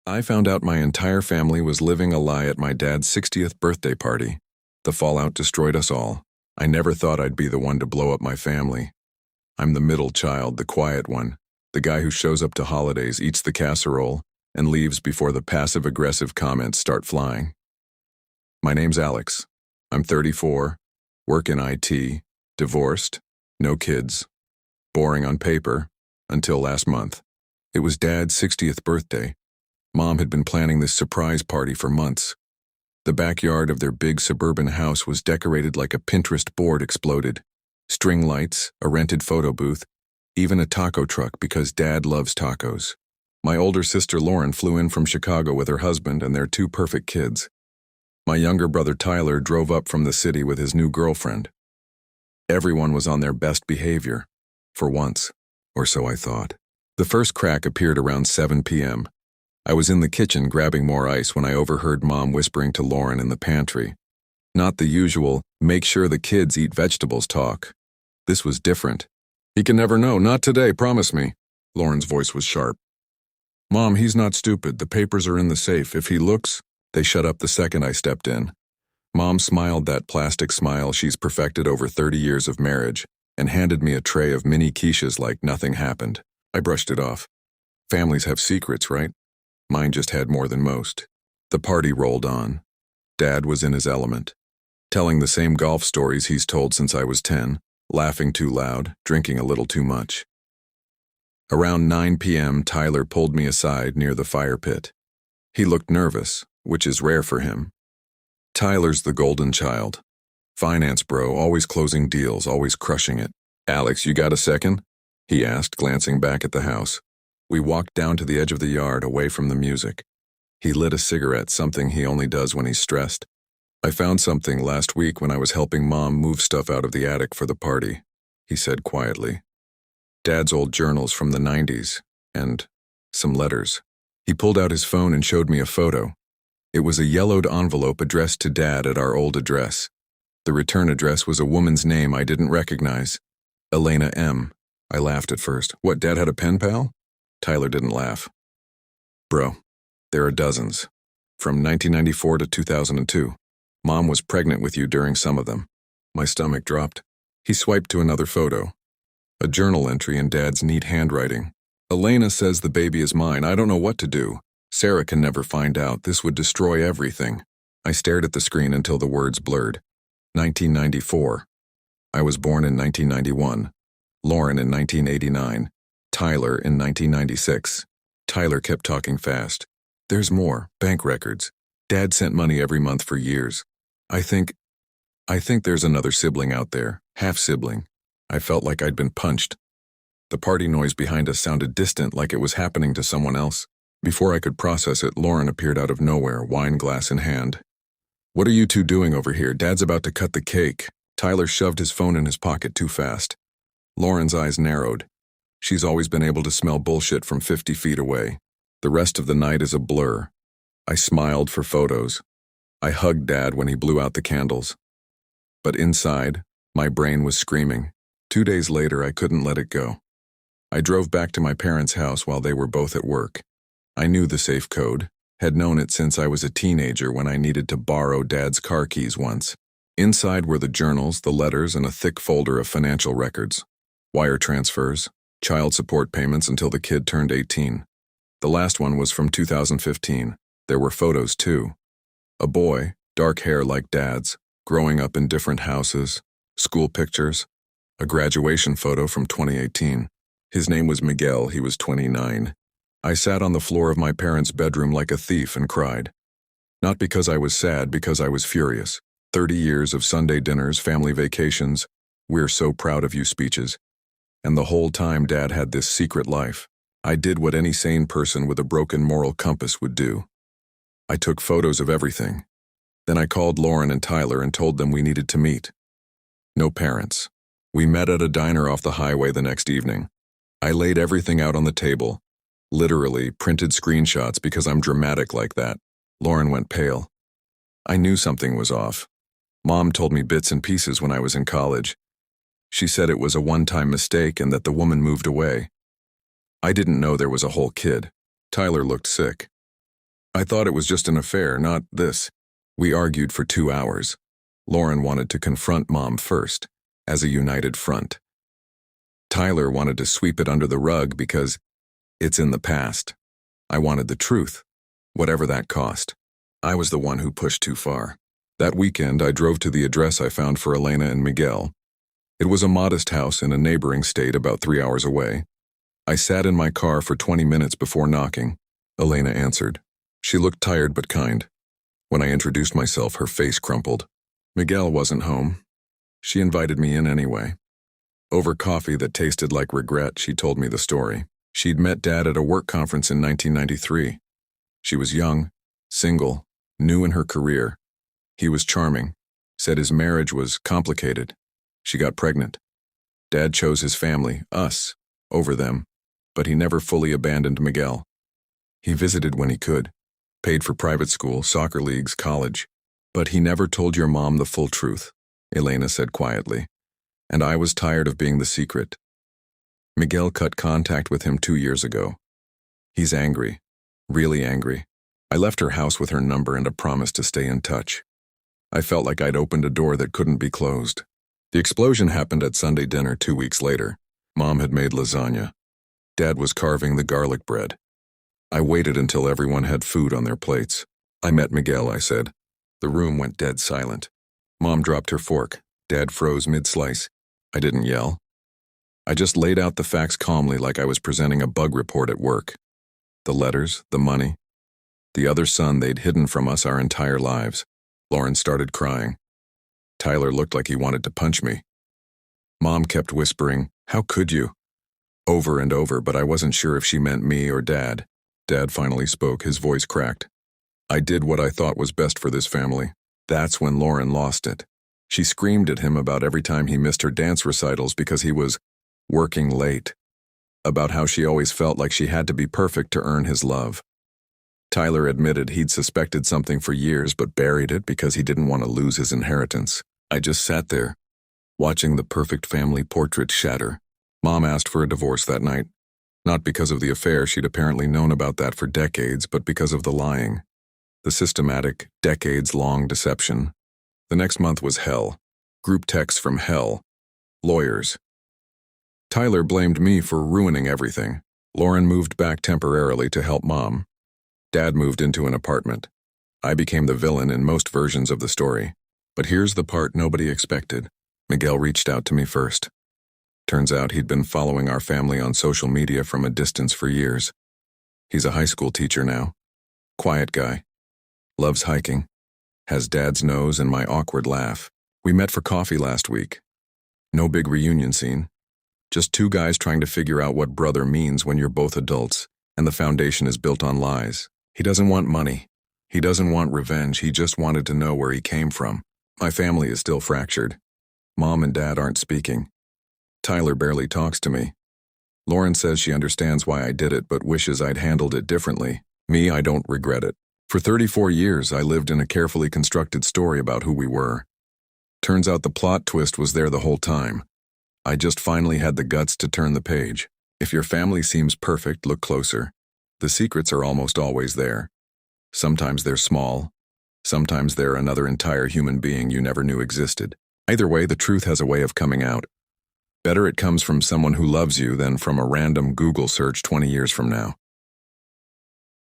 I found out my entire family was living a lie at my dad's 60th birthday party. The fallout destroyed us all. I never thought I'd be the one to blow up my family. I'm the middle child, the quiet one, the guy who shows up to holidays, eats the casserole, and leaves before the passive-aggressive comments start flying. My name's Alex. I'm 34, work in IT, divorced, no kids. Boring on paper, until last month. It was Dad's 60th birthday. Mom had been planning this surprise party for months. The backyard of their big suburban house was decorated like a Pinterest board exploded. String lights, a rented photo booth, even a taco truck because Dad loves tacos. My older sister Lauren flew in from Chicago with her husband and their two perfect kids. My younger brother Tyler drove up from the city with his new girlfriend. Everyone was on their best behavior, for once, or so I thought. The first crack appeared around 7 p.m. I was in the kitchen grabbing more ice when I overheard Mom whispering to Lauren in the pantry. Not the usual, make sure the kids eat vegetables talk. This was different. He can never know, not today, promise me. Lauren's voice was sharp. Mom, he's not stupid, the papers are in the safe. If he looks, they shut up the second I stepped in. Mom smiled that plastic smile she's perfected over 30 years of marriage and handed me a tray of mini quiches like nothing happened. I brushed it off. Families have secrets, right? Mine just had more than most. The party rolled on. Dad was in his element, telling the same golf stories he's told since I was 10, laughing too loud, drinking a little too much. Around 9 p.m., Tyler pulled me aside near the fire pit. He looked nervous, which is rare for him. Tyler's the golden child. Finance bro, always closing deals, always crushing it. Alex, you got a second? He asked, glancing back at the house. We walked down to the edge of the yard, away from the music. He lit a cigarette, something he only does when he's stressed. I found something last week when I was helping Mom move stuff out of the attic for the party, he said quietly. Dad's old journals from the 90s, and some letters. He pulled out his phone and showed me a photo. It was a yellowed envelope addressed to Dad at our old address. The return address was a woman's name I didn't recognize. Elena M. I laughed at first. What, Dad had a pen pal? Tyler didn't laugh. Bro, there are dozens. From 1994 to 2002. Mom was pregnant with you during some of them. My stomach dropped. He swiped to another photo. A journal entry in Dad's neat handwriting. Elena says the baby is mine. I don't know what to do. Sarah can never find out. This would destroy everything. I stared at the screen until the words blurred. 1994. I was born in 1991. Lauren in 1989. Tyler in 1996. Tyler kept talking fast. There's more. Bank records. Dad sent money every month for years. I think there's another sibling out there. Half-sibling. I felt like I'd been punched. The party noise behind us sounded distant, like it was happening to someone else. Before I could process it, Lauren appeared out of nowhere, wine glass in hand. What are you two doing over here? Dad's about to cut the cake. Tyler shoved his phone in his pocket too fast. Lauren's eyes narrowed. She's always been able to smell bullshit from 50 feet away. The rest of the night is a blur. I smiled for photos. I hugged Dad when he blew out the candles. But inside, my brain was screaming. 2 days later, I couldn't let it go. I drove back to my parents' house while they were both at work. I knew the safe code, had known it since I was a teenager when I needed to borrow Dad's car keys once. Inside were the journals, the letters, and a thick folder of financial records. Wire transfers, child support payments until the kid turned 18. The last one was from 2015. There were photos, too. A boy, dark hair like Dad's, growing up in different houses, school pictures, a graduation photo from 2018. His name was Miguel, he was 29. I sat on the floor of my parents' bedroom like a thief and cried. Not because I was sad, because I was furious. 30 years of Sunday dinners, family vacations, "We're so proud of you" speeches. And the whole time Dad had this secret life. I did what any sane person with a broken moral compass would do. I took photos of everything. Then I called Lauren and Tyler and told them we needed to meet. No parents. We met at a diner off the highway the next evening. I laid everything out on the table. Literally, printed screenshots because I'm dramatic like that. Lauren went pale. I knew something was off. Mom told me bits and pieces when I was in college. She said it was a one-time mistake and that the woman moved away. I didn't know there was a whole kid. Tyler looked sick. I thought it was just an affair, not this. We argued for 2 hours. Lauren wanted to confront Mom first, as a united front. Tyler wanted to sweep it under the rug because it's in the past. I wanted the truth, whatever that cost. I was the one who pushed too far. That weekend, I drove to the address I found for Elena and Miguel. It was a modest house in a neighboring state about 3 hours away. I sat in my car for 20 minutes before knocking. Elena answered. She looked tired but kind. When I introduced myself, her face crumpled. Miguel wasn't home. She invited me in anyway. Over coffee that tasted like regret, she told me the story. She'd met Dad at a work conference in 1993. She was young, single, new in her career. He was charming, said his marriage was complicated. She got pregnant. Dad chose his family, us, over them, but he never fully abandoned Miguel. He visited when he could, paid for private school, soccer leagues, college. But he never told your mom the full truth, Elena said quietly. And I was tired of being the secret. Miguel cut contact with him 2 years ago. He's angry, really angry. I left her house with her number and a promise to stay in touch. I felt like I'd opened a door that couldn't be closed. The explosion happened at Sunday dinner 2 weeks later. Mom had made lasagna. Dad was carving the garlic bread. I waited until everyone had food on their plates. I met Miguel, I said. The room went dead silent. Mom dropped her fork. Dad froze mid-slice. I didn't yell. I just laid out the facts calmly like I was presenting a bug report at work. The letters, the money, the other son they'd hidden from us our entire lives. Lauren started crying. Tyler looked like he wanted to punch me. Mom kept whispering, "How could you?" over and over, but I wasn't sure if she meant me or Dad. Dad finally spoke, his voice cracked. I did what I thought was best for this family. That's when Lauren lost it. She screamed at him about every time he missed her dance recitals because he was working late, about how she always felt like she had to be perfect to earn his love. Tyler admitted he'd suspected something for years but buried it because he didn't want to lose his inheritance. I just sat there, watching the perfect family portrait shatter. Mom asked for a divorce that night, not because of the affair, she'd apparently known about that for decades, but because of the lying, the systematic, decades-long deception. The next month was hell. Group texts from hell. Lawyers. Tyler blamed me for ruining everything. Lauren moved back temporarily to help Mom. Dad moved into an apartment. I became the villain in most versions of the story. But here's the part nobody expected. Miguel reached out to me first. Turns out he'd been following our family on social media from a distance for years. He's a high school teacher now. Quiet guy. Loves hiking. Has Dad's nose and my awkward laugh. We met for coffee last week. No big reunion scene. Just two guys trying to figure out what brother means when you're both adults, and the foundation is built on lies. He doesn't want money. He doesn't want revenge. He just wanted to know where he came from. My family is still fractured. Mom and Dad aren't speaking. Tyler barely talks to me. Lauren says she understands why I did it but wishes I'd handled it differently. Me, I don't regret it. For 34 years, I lived in a carefully constructed story about who we were. Turns out the plot twist was there the whole time. I just finally had the guts to turn the page. If your family seems perfect, look closer. The secrets are almost always there. Sometimes they're small. Sometimes they're another entire human being you never knew existed. Either way, the truth has a way of coming out. Better it comes from someone who loves you than from a random Google search 20 years from now.